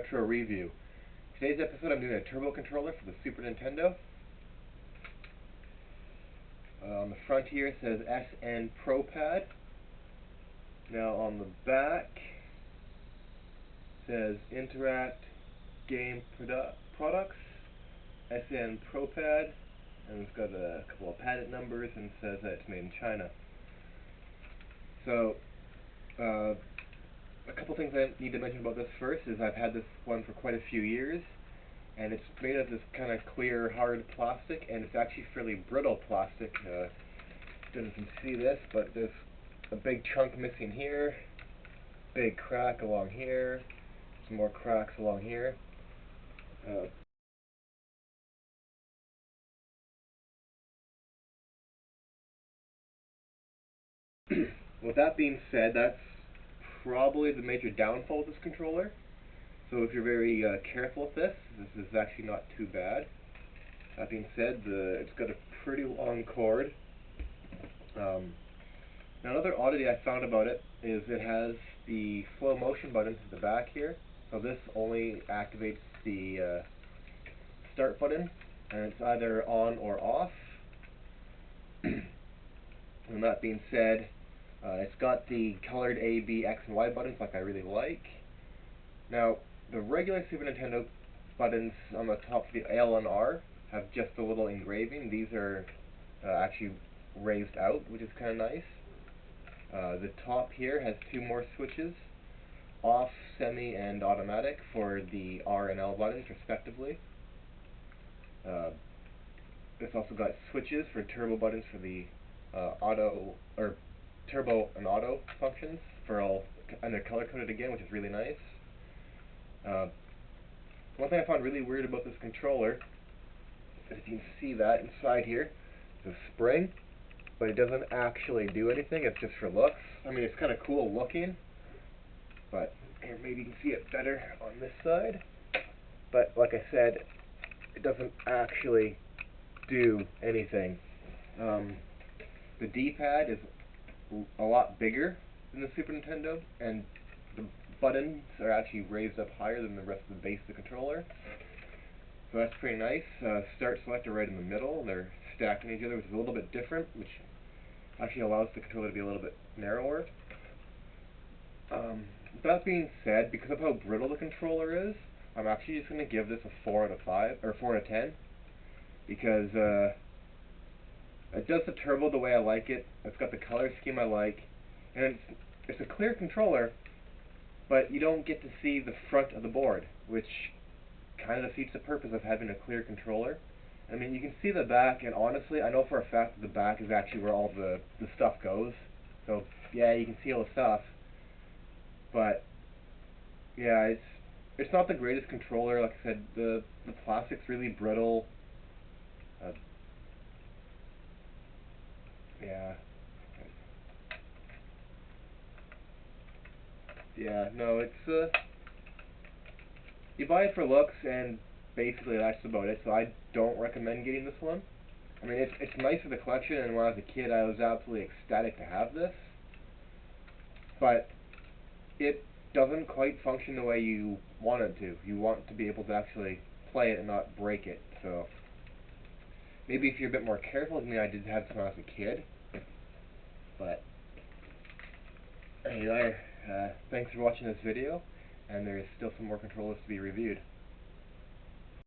retro review. Today's episode I'm doing a turbo controller for the Super Nintendo. On the front here it says SN Pro Pad. Now on the back it says Interact Game Products SN Pro Pad, and it's got a couple of patent numbers and says that it's made in China. So a couple things I need to mention about this first is I've had this one for quite a few years, and it's made of this kind of clear, hard plastic, and it's actually fairly brittle plastic. Don't know if you can see this, but there's a big chunk missing here, big crack along here, some more cracks along here. With that being said, that's probably the major downfall of this controller. So if you're very careful with this, this is actually not too bad. That being said, it's got a pretty long cord. Now another oddity I found about it is it has the slow motion button at the back here. So this only activates the start button, and it's either on or off. And that being said, it's got the colored A, B, X, and Y buttons like I really like. Now, the regular Super Nintendo buttons on the top of the L and R have just a little engraving. These are actually raised out, which is kind of nice. The top here has two more switches, off, semi, and automatic for the R and L buttons respectively. It's also got switches for turbo buttons for the auto or turbo and auto functions for all, and they're color coded again, which is really nice. One thing I found really weird about this controller is you can see that inside here, it's a spring, but it doesn't actually do anything. It's just for looks. I mean, it's kind of cool looking, but here, maybe you can see it better on this side. But like I said, it doesn't actually do anything. The D-pad is a lot bigger than the Super Nintendo, and the buttons are actually raised up higher than the rest of the base of the controller. So that's pretty nice. Start selector right in the middle. They're stacked on each other, which is a little bit different, which actually allows the controller to be a little bit narrower. That being said, because of how brittle the controller is, I'm actually just going to give this a 4 out of 5, or 4 out of 10, because it does the turbo the way I like it. It's got the color scheme I like, and it's a clear controller, but you don't get to see the front of the board, which kind of defeats the purpose of having a clear controller. I mean, you can see the back, and honestly, I know for a fact that the back is actually where all the stuff goes. So, yeah, you can see all the stuff, but yeah, it's not the greatest controller. Like I said, the plastic's really brittle. Yeah, no, it's you buy it for looks, and basically that's about it. So I don't recommend getting this one. I mean, it's nice for the collection, and when I was a kid, I was absolutely ecstatic to have this. But it doesn't quite function the way you want it to. You want to be able to actually play it and not break it. So maybe if you're a bit more careful, I mean, I did have this when I was a kid. But anyway, thanks for watching this video, and there's still some more controllers to be reviewed.